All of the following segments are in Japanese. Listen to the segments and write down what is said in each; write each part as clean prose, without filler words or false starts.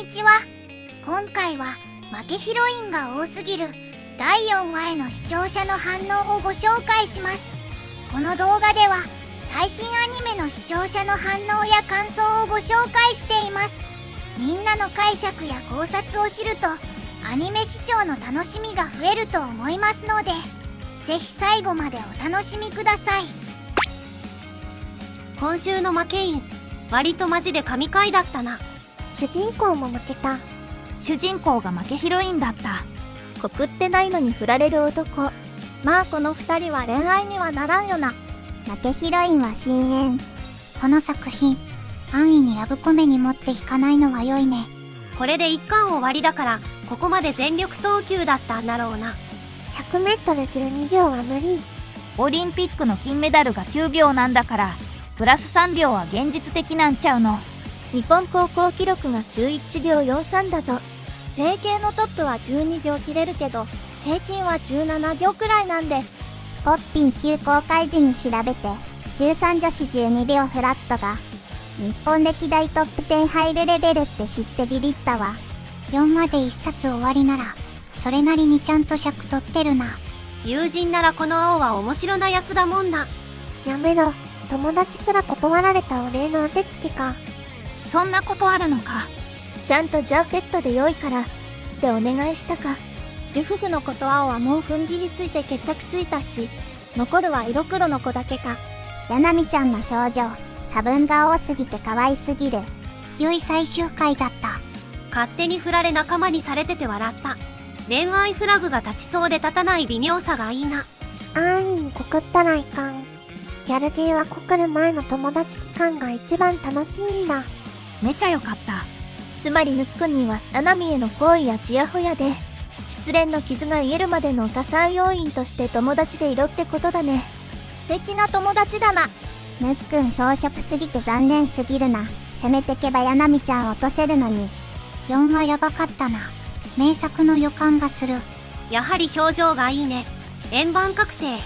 にちは。今回は負けヒロインが多すぎる第4話への視聴者の反応をご紹介します。この動画では最新アニメの視聴者の反応や感想をご紹介しています。みんなの解釈や考察を知るとアニメ視聴の楽しみが増えると思いますので、ぜひ最後までお楽しみください。今週の負けイン、割とマジで神回だったな。主人公も負けた。主人公が負けヒロインだった。告ってないのに振られる男。まあこの2人は恋愛にはならんよな。負けヒロインは深淵。この作品安易にラブコメに持っていかないのは良いね。これで1巻終わりだからここまで全力投球だったんだろうな。 100m12 秒は無理。オリンピックの金メダルが9秒なんだからプラス3秒は現実的なんちゃうの。日本高校記録が11秒43だぞ。 JK のトップは12秒切れるけど平均は17秒くらいなんです。ポッピン級公開時に調べて中3女子12秒フラットが日本歴代トップ10入るレベルって知ってビビったわ。4話で1冊終わりならそれなりにちゃんと尺取ってるな。友人ならこの青は面白なやつだもんな。やめろ、友達すら断られたお礼の当てつけか。そんなことあるのか。ちゃんとジャケットで良いからってお願いしたか。ジュフフのこと青はもう踏ん切りついて決着ついたし、残るは色黒の子だけか。やなみちゃんの表情差分が多すぎて可愛すぎる。良い最終回だった。勝手に振られ仲間にされてて笑った。恋愛フラグが立ちそうで立たない微妙さがいいな。安易に告ったらいかん。ギャルゲーは告る前の友達期間が一番楽しいんだ。めちゃよかった。つまりぬっくんにはななみへの好意やちやほやで失恋の傷が癒えるまでの多彩要因として友達でいろってことだね。素敵な友達だな。ぬっくん装飾すぎて残念すぎるな。せめてけばやなみちゃん落とせるのに。4話やばかったな。名作の予感がする。やはり表情がいいね。円盤確定。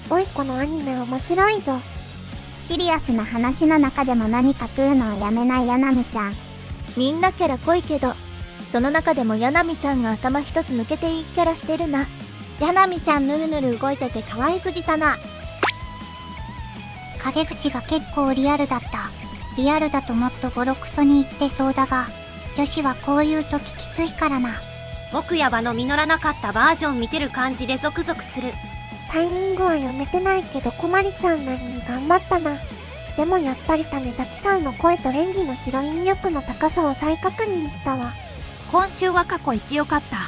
おい、このアニメ面白いぞ。シリアスな話の中でも何か食うのをやめないやなみちゃん。みんなキャラ濃いけどその中でもやなみちゃんが頭一つ抜けていいキャラしてるな。やなみちゃんぬるぬる動いてて可愛すぎたな。陰口が結構リアルだった。リアルだともっとボロクソに言ってそうだが、女子はこういう時きついからな。僕や場の実らなかったバージョン見てる感じでゾクゾクする。タイミングは読めてないけどこまりちゃんなりに頑張ったな。でもやっぱり種崎さんの声と演技のヒロイン力の高さを再確認したわ。今週は過去一良かった。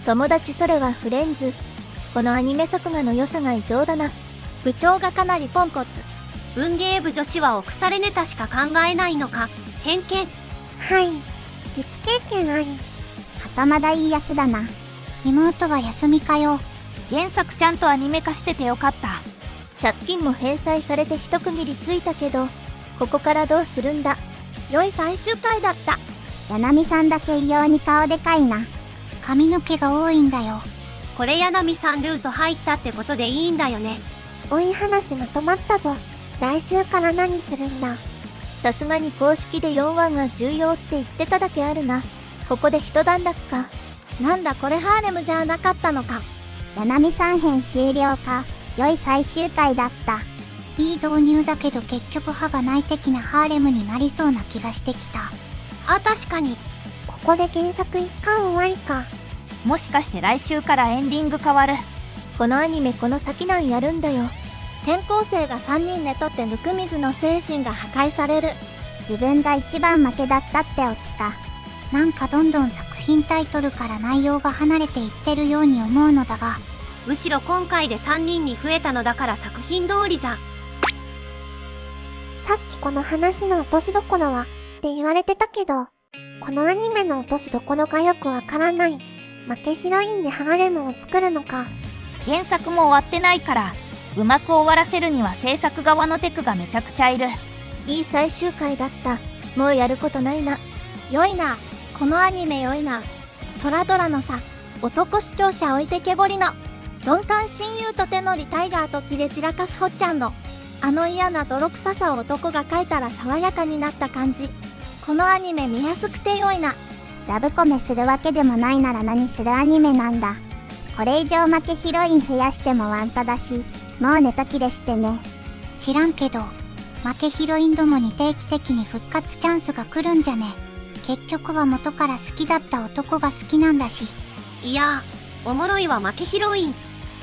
友達それはフレンズ。このアニメ作画の良さが異常だな。部長がかなりポンコツ。文芸部女子は臆されネタしか考えないのか。偏見。はい、実経験あり。袴田いいやつだな。妹は休みかよ。原作ちゃんとアニメ化しててよかった。借金も返済されて一区切りついたけどここからどうするんだ。良い最終回だった。やなみさんだけ異様に顔でかいな。髪の毛が多いんだよ。これやなみさんルート入ったってことでいいんだよね。おい、話まとまったぞ。来週から何するんだ。さすがに公式で4話が重要って言ってただけあるな。ここで一段落か。なんだこれハーレムじゃなかったのか。やなみさん編終了か。良い最終回だった。いい導入だけど結局歯がない的なハーレムになりそうな気がしてきた。あ、確かに。ここで原作1巻終わりか。もしかして来週からエンディング変わる。このアニメこの先なんやるんだよ。転校生が3人寝取ってぬくみずの精神が破壊される。自分が一番負けだったってオチか。なんかどんどん作品タイトルから内容が離れていってるように思うのだが、むしろ今回で3人に増えたのだから作品通りじゃ。さっきこの話の落としどころはって言われてたけど、このアニメの落としどころがよくわからない。負けヒロインでハーレムを作るのか。原作も終わってないからうまく終わらせるには制作側のテクがめちゃくちゃいる。いい最終回だった。もうやることないな。良いな、このアニメ良いな。トラドラのさ、男視聴者置いてけぼりの鈍感親友と手乗りタイガーとキレ散らかすほっちゃんのあの嫌な泥臭さを男が描いたら爽やかになった感じ。このアニメ見やすくて良いな。ラブコメするわけでもないなら何するアニメなんだ。これ以上負けヒロイン増やしてもワンタだし、もうネタ切れしてね。知らんけど、負けヒロインどもに定期的に復活チャンスが来るんじゃね。結局は元から好きだった男が好きなんだし。いやー、おもろいわ負けヒロイン。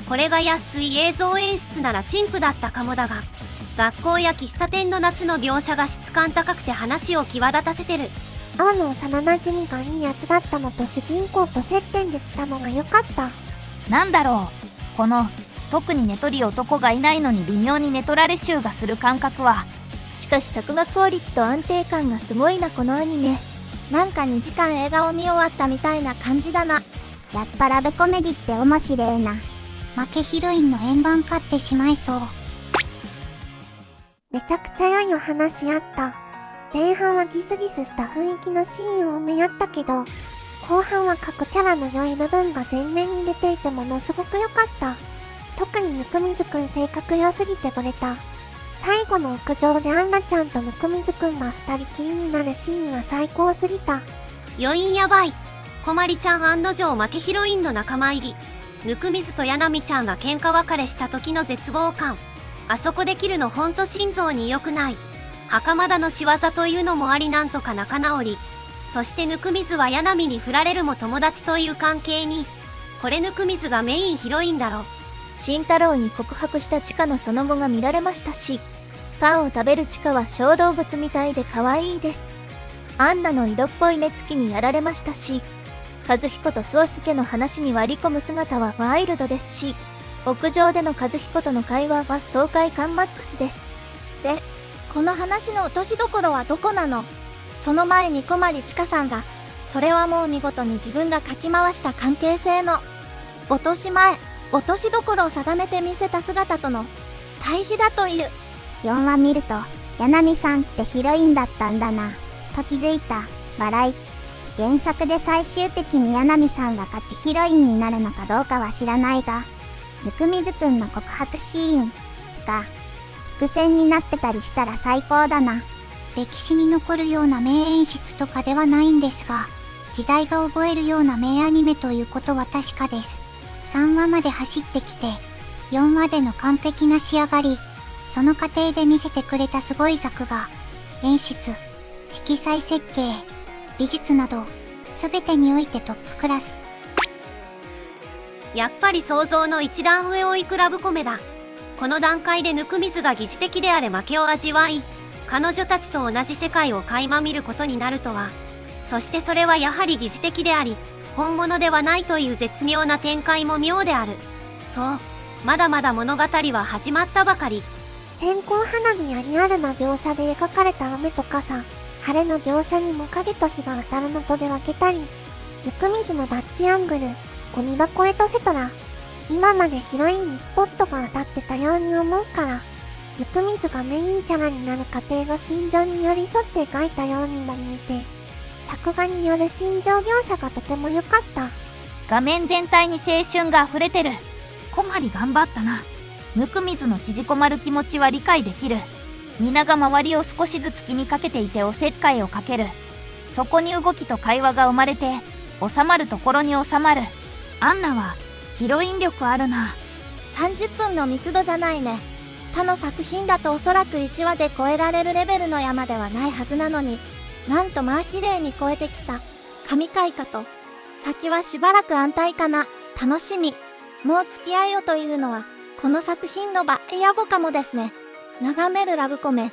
これが安い映像演出なら陳腐だったかもだが、学校や喫茶店の夏の描写が質感高くて話を際立たせてる。青の幼馴染がいいやつだったのと主人公と接点できたのが良かった。なんだろう、この特に寝取り男がいないのに微妙に寝取られ臭がする感覚は。しかし作画クオリティと安定感がすごいなこのアニメ。なんか2時間映画を見終わったみたいな感じだな。やっぱラブコメディって面白いな。負けヒロインの円盤買ってしまいそう。めちゃくちゃ良いお話あった。前半はギスギスした雰囲気のシーンを目やったけど、後半は各キャラの良い部分が前面に出ていてものすごく良かった。特にぬくみずくん性格良すぎて惚れた。最後の屋上でアンナちゃんとぬくみずくんが二人きりになるシーンは最高すぎた。余韻やばい。こまりちゃん案の定負けヒロインの仲間入り。ぬくみずとやなみちゃんが喧嘩別れした時の絶望感。あそこで切るのほんと心臓に良くない。袴田の仕業というのもあり、なんとか仲直り。そしてぬくみずはやなみに振られるも友達という関係に。これぬくみずがメインヒロインだろ。慎太郎に告白したチカのその後が見られましたし、パンを食べるチカは小動物みたいで可愛いです。アンナの色っぽい目つきにやられましたし、和彦と宗介の話に割り込む姿はワイルドですし、屋上での和彦との会話は爽快感マックスです。で、この話の落としどころはどこなの？その前に小鞠千佳さんが、それはもう見事に自分がかき回した関係性の落としどころを定めて見せた姿との対比だという。4話見ると、やなみさんってヒロインだったんだな、と気づいた。笑い。原作で最終的にやなみさんが勝ちヒロインになるのかどうかは知らないが、ぬくみずくんの告白シーンが伏線になってたりしたら最高だな。歴史に残るような名演出とかではないんですが、時代が覚えるような名アニメということは確かです。3話まで走ってきて、4話での完璧な仕上がり、その過程で見せてくれたすごい作画、演出、色彩設計、美術など、すべてにおいてトップクラス。やっぱり想像の一段上を行くラブコメだ。この段階でぬくみずが疑似的であれ負けを味わい、彼女たちと同じ世界を垣間見ることになるとは。そしてそれはやはり疑似的であり、本物ではないという絶妙な展開も妙である。そう、まだまだ物語は始まったばかり。線香花火やリアルな描写で描かれた雨と傘、晴れの描写にも影と日が当たるのとで分けたり、ぬくみずのダッチアングル、ゴミ箱エトセトラ、今までヒロインにスポットが当たってたように思うから、ぬくみずがメインキャラになる過程の心情に寄り添って描いたようにも見えて、作画による心情描写がとても良かった。画面全体に青春が溢れてる。小鞠頑張ったな。ぬくみずの縮こまる気持ちは理解できる。皆が周りを少しずつ気にかけていておせっかいをかける。そこに動きと会話が生まれて、収まるところに収まる。アンナはヒロイン力あるな。30分の密度じゃないね。他の作品だとおそらく1話で超えられるレベルの山ではないはずなのに、なんとまあ綺麗に超えてきた。神回かと。先はしばらく安泰かな。楽しみ。もう付き合いよというのは、この作品の野暮かもですね。眺めるラブコメ。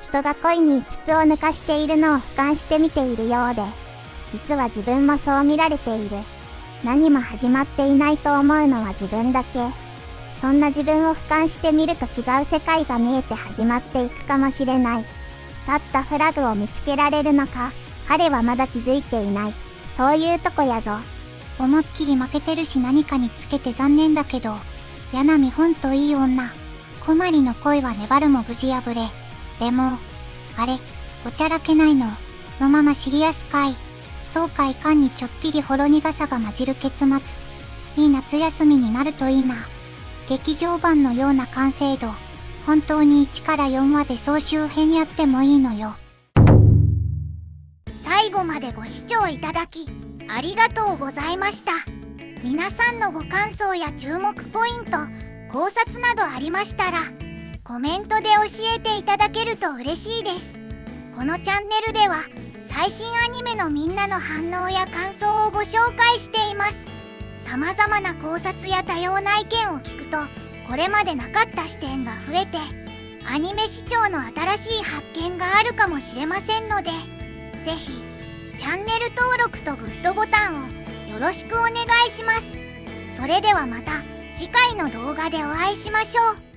人が恋に筒を抜かしているのを俯瞰して見ているようで、実は自分もそう見られている。何も始まっていないと思うのは自分だけ。そんな自分を俯瞰してみると違う世界が見えて始まっていくかもしれない。立ったフラグを見つけられるのか、彼はまだ気づいていない。そういうとこやぞ。思いっきり負けてるし何かにつけて残念だけど、やなみほんといい女。小鞠の恋は粘るも無事破れ。でも、あれ、おちゃらけないのままシリアスかい。そうかいかんにちょっぴりほろ苦さが混じる結末。いい夏休みになるといいな。劇場版のような完成度。本当に1から4話で総集編やってもいいのよ。最後までご視聴いただきありがとうございました。皆さんのご感想や注目ポイント、考察などありましたらコメントで教えていただけると嬉しいです。このチャンネルでは最新アニメのみんなの反応や感想をご紹介しています。様々な考察や多様な意見を聞くとこれまでなかった視点が増えてアニメ視聴の新しい発見があるかもしれませんので、ぜひチャンネル登録とグッドボタンをよろしくお願いします。それではまた次回の動画でお会いしましょう。